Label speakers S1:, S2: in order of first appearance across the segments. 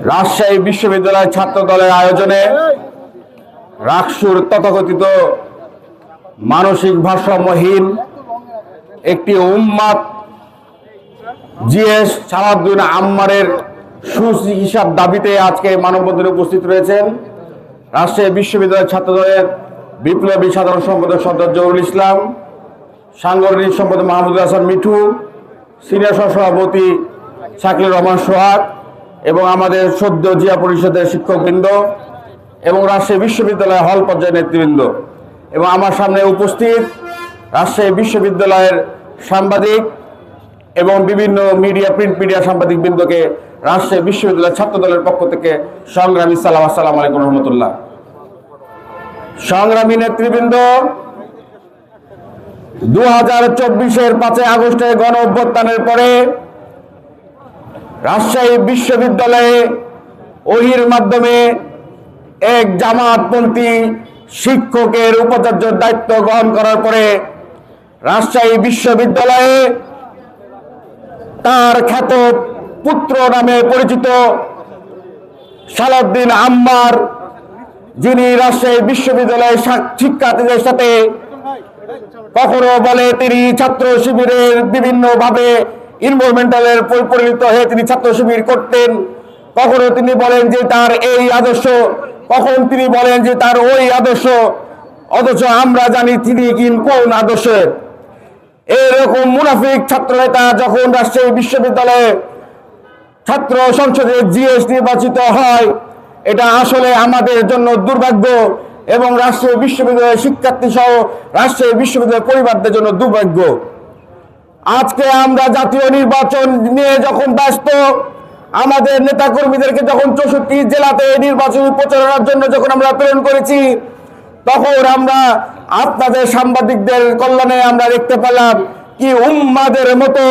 S1: রাজশাহী বিশ্ববিদ্যালয় ছাত্র দলের আয়োজনে রাকসুর তথাকথিত মানসিক ভারসাম্যহীন একটি উম্মাদ জিএস সালাউদ্দিন আম্মারের সুচিকিৎসার দাবিতে আজকে মানববন্ধনে উপস্থিত রয়েছেন রাজশাহী বিশ্ববিদ্যালয় ছাত্র দলের বিপ্লবী সাধারণ সম্পাদক সর্দার জহুরুল ইসলাম, সাংগঠনিক সম্পাদক মাহমুদুল হাসান মিঠু, সিনিয়র সহসভাপতি শাকিলুর রহমান সোহাগ এবং আমাদের সদ্য জিয়া পরিষদের শিক্ষকবৃন্দ এবং রাজশাহী বিশ্ববিদ্যালয় হল পর্যায়ের নেতৃবৃন্দ এবং আমার সামনে উপস্থিত রাজশাহী বিশ্ববিদ্যালয়ের সাংবাদিক এবং বিভিন্ন মিডিয়া প্রিন্ট মিডিয়া সাংবাদিকবৃন্দকে রাজশাহী বিশ্ববিদ্যালয় ছাত্র দলের পক্ষ থেকে সংগ্রামী সালাম, আসসালামু আলাইকুম রহমতুল্লাহ। সংগ্রামী নেতৃবৃন্দ, 2024-এর 5 আগস্টের গণ অভ্যুত্থানের পরে রাজশাহী বিশ্ববিদ্যালয়ে ওহির মাধ্যমে এক জামাতপন্থী শিক্ষকের উপাচার্যের দায়িত্ব গ্রহণ করার পরে রাজশাহী বিশ্ববিদ্যালয়ে তার খ্যাত পুত্র নামে পরিচিত সালাউদ্দিন আম্মার, যিনি রাজশাহী বিশ্ববিদ্যালয়ের শিক্ষার্থীদের সাথে কখনো বলে তিনি ছাত্র শিবিরের বিভিন্নভাবে ইনভলভমেন্টালের পরিণত হয়ে তিনি ছাত্র শিবির করতেন, কখনো তিনি বলেন যে তার এই আদর্শ, কখন তিনি বলেন যে তার ওই আদর্শ, অথচ আমরা জানি তিনি কোন আদর্শের। এরকম মুনাফিক ছাত্র নেতা যখন রাজশাহী বিশ্ববিদ্যালয়ে ছাত্র সংসদে জিএস নির্বাচিত হয়, এটা আসলে আমাদের জন্য দুর্ভাগ্য এবং রাজশাহী বিশ্ববিদ্যালয়ের শিক্ষার্থী সহ রাজশাহী বিশ্ববিদ্যালয়ের পরিবারদের জন্য দুর্ভাগ্য। আজকে আমরা জাতীয় নির্বাচন নিয়ে যখন ব্যস্ত, আমাদের নেতাকর্মীদেরকে যখন 64 জেলাতে নির্বাচনী প্রচারণার জন্য যখন আমরা প্রেরণ করেছি, তখন আমরা আপনাদের সাংবাদিকদের কল্যাণে আমরা দেখতে পেলাম কি উম্মাদের মতো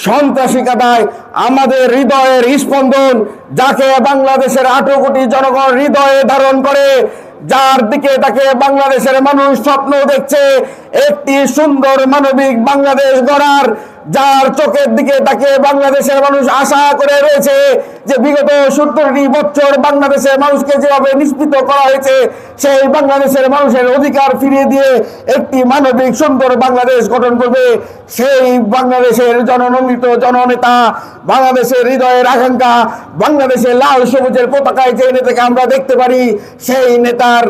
S1: সন্ত্রাসী কাদায় আমাদের হৃদয়ের স্পন্দন, যাকে বাংলাদেশের 18 কোটি জনগণ হৃদয়ে ধারণ করে, যার দিকে তাকে বাংলাদেশের মানুষ স্বপ্ন দেখছে একটি সুন্দর মানবিক বাংলাদেশ গড়ার, যার চোখের দিকে তাকে বাংলাদেশের মানুষ আশা করে রয়েছে যে বিগত 70টি বছর বাংলাদেশের মানুষকে যেভাবে নিষ্পৃত করা হয়েছে সেই বাংলাদেশের মানুষের অধিকার ফিরিয়ে দিয়ে একটি মানবিক সুন্দর বাংলাদেশ গঠন করবে। সেই বাংলাদেশের জননন্দিত জননেতা, বাংলাদেশের হৃদয়ের আকাঙ্ক্ষা, বাংলাদেশের লাল সবুজের পতাকায় যে নেতাকে আমরা দেখতে পারি, সেই নেতার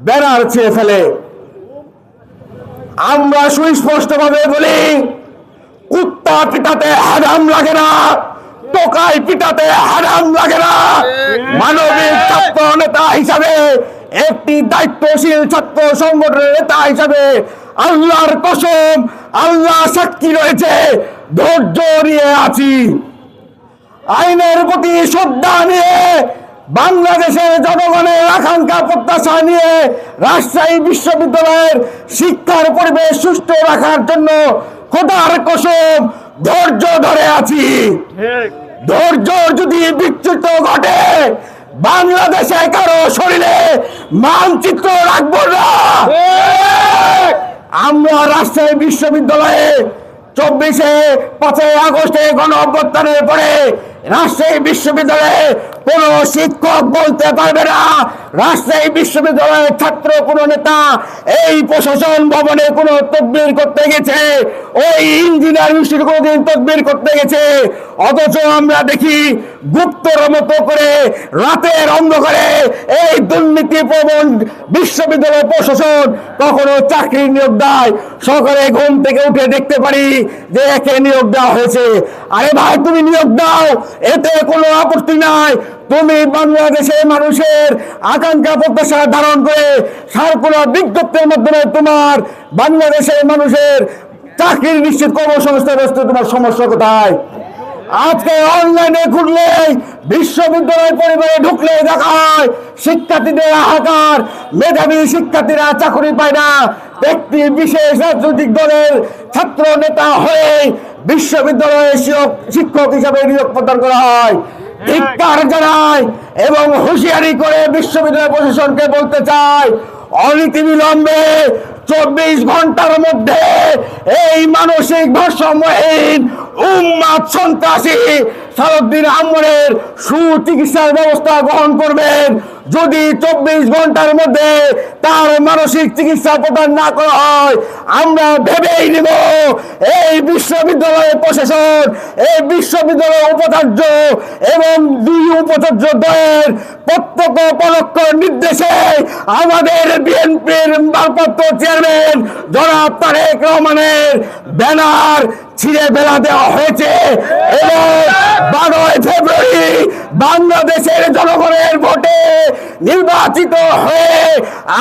S1: ব্যানার ছিঁড়ে ফেলে। আমরা সুস্পষ্টভাবে বলি, কুত্তা পিটাতে হারাম লাগে না, টোকাই পিটাতে হারাম লাগে না। মানবিক ছাত্র নেতা হিসাবে, একটি দায়িত্বশীল ছাত্র সংগঠনের নেতা হিসাবে আল্লাহর কসম, আল্লাহ সাক্ষী রয়েছে, ধৈর্য নিয়ে আছি। আইনের প্রতি শ্রদ্ধা নিয়ে, বাংলাদেশের জনগণের আকাঙ্ক্ষা প্রত্যাশা নিয়ে রাজশাহী বিশ্ববিদ্যালয়ের শিক্ষার পরিবেশ সুষ্ঠু রাখার জন্য খোদার কসম ধৈর্য ধরে আছি। ধৈর্য যদি বিচ্যুত ঘটে, বাংলাদেশে কারো শরীরে মানচিত্র রাখবো না। আমরা রাজশাহী বিশ্ববিদ্যালয়ে 5 আগস্টে গণ অভ্যুত্থানের পরে রাজশাহী বিশ্ববিদ্যালয়ে কোন শিক্ষক বলতে পারবে না রাজশাহী বিশ্ববিদ্যালয়ের ছাত্র কোন নেতা এই প্রশাসন ভবনে কোন তদবির করতে গেছে, ওই ইঞ্জিনিয়ার ইনস্টিটিউট কোনদিন তদবির করতে গেছে। অথচ আমরা দেখি গুপ্তর মতো করে রাতের অন্ধকারে এই দুর্নীতিপ্রবণ বিশ্ববিদ্যালয় প্রশাসন কখনো চাকরি নিয়োগ দেয়, সকালে ঘুম থেকে উঠে দেখতে পারি যে একে নিয়োগ দেওয়া হয়েছে। আরে ভাই, তুমি নিয়োগ দাও, এতে কোনো আপত্তি নাই। তুমি বাংলাদেশের মানুষের আকাঙ্ক্ষা প্রত্যাশা ধারণ করে সার্কুলার বিজ্ঞপ্তির মাধ্যমে তোমার বাংলাদেশের মানুষের চাকরি নিশ্চিত কর্মসংস্থান ব্যবস্থা, তোমার সমস্যা কোথায়? আজকে অনলাইনে খুললে, বিশ্ববিদ্যালয় পরিবারে ঢুকলে দেখা হয় শিক্ষার্থীদের হাহাকার, মেধাবী শিক্ষার্থীরা চাকরি পায় না। ব্যক্তি বিশেষ রাজনৈতিক দলের ছাত্র নেতা হয়ে বিশ্ববিদ্যালয়ে শিক্ষক হিসাবে নিয়োগ প্রদান করা হয়। ধিক্কার জানায় এবং হুঁশিয়ারি করে বিশ্ববিদ্যালয় প্রশাসনকে বলতে চায়, অনতিবিলম্বে 24 ঘন্টার মধ্যে এই মানসিক ভারসাম্যহীন উম্মাদ সন্ত্রাসী সালাউদ্দিন আহমদের সুচিকিৎসার ব্যবস্থা গ্রহণ করবেন। যদি 24 ঘন্টার মধ্যে তার মানসিক চিকিৎসা প্রদান না করা হয়, আমরা ভেবেই নিব এই বিশ্ববিদ্যালয়ের প্রশাসন, এই বিশ্ববিদ্যালয়ের উপাচার্য এবং 2 উপাচার্য দ্বয়ের প্রত্যক্ষ পরোক্ষ নির্দেশে আমাদের বিএনপির ভারপ্রাপ্ত চেয়ারম্যান জনাব তারেক রহমানের ব্যানার ছিঁড়ে ফেলা দেওয়া হয়েছে এবং 12 ফেব্রুয়ারি বাংলাদেশের জনগণের ভোটে নির্বাচিত হয়ে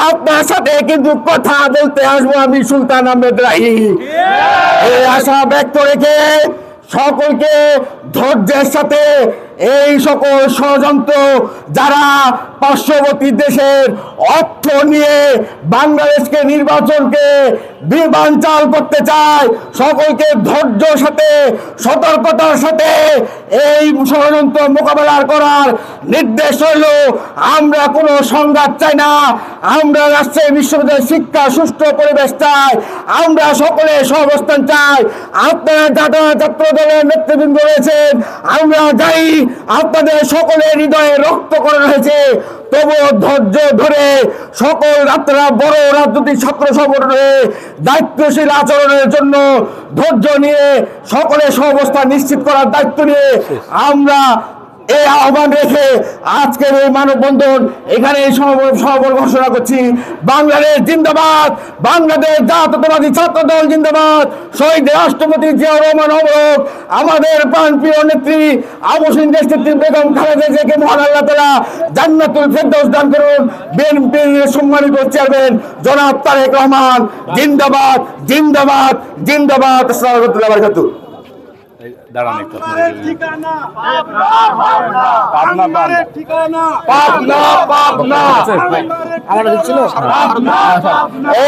S1: আপনার সাথে কিন্তু কথা বলতে আসবো আমি সুলতান আহমেদ রাহি। এই আশা ব্যক্ত রেখে সকলকে ধৈর্যের সাথে এই সকল ষড়যন্ত্র যারা পার্শ্ববর্তী দেশের অর্থ নিয়ে বাংলাদেশকে নির্বাচনকে বিভাঞ্চাল করতে চায়, সকলকে ধৈর্যের সাথে সতর্কতার সাথে এই ষড়যন্ত্র মোকাবেলা করার নির্দেশ হইল। আমরা কোনো সংঘাত চাই না, আমরা রাজশাহী বিশ্ববিদ্যালয়ের শিক্ষা সুষ্ঠু পরিবেশ চাই, আমরা সকলে সহাবস্থান চাই। আপনারা যারা ছাত্র দলের নেতৃবৃন্দ রয়েছেন, আমরা যাই আপনাদের সকলের হৃদয়ে রক্তকরণ হয়েছে, তবুও ধৈর্য ধরে সকল আপনারা বড় রাজনৈতিক ছাত্র সংগঠনে দায়িত্বশীল আচরণের জন্য ধৈর্য নিয়ে সকলে সহাবস্থান নিশ্চিত করার দায়িত্ব নিয়ে আমরা এই আহ্বান রেখে আজকের এই মানববন্ধন এখানে সমাপন ঘোষণা করছি। বাংলাদেশ জিন্দাবাদ, বাংলাদেশ জাতীয়তাবাদী ছাত্র দল জিন্দাবাদ, শহীদ রাষ্ট্রপতি জিয়াউর রহমান অমর, আমাদের প্রাণপ্রিয় নেত্রী আবুসিন দেশনেত্রী বেগম খালেদা জিয়াকে মহান আল্লাহ তাআলা জান্নাতুল ফেরদৌস দান করুন। বিএনপির সম্মানিত চেয়ারম্যান জনাব তারেক রহমান জিন্দাবাদ, জিন্দাবাদ, জিন্দাবাদ। আসসালামু আলাইকুম ওয়া রাহমাতুল্লাহি ওয়া বারাকাতুহু।
S2: দাঁড়ান একটু
S1: পাবনা, পাবনা,
S2: আমার ছিল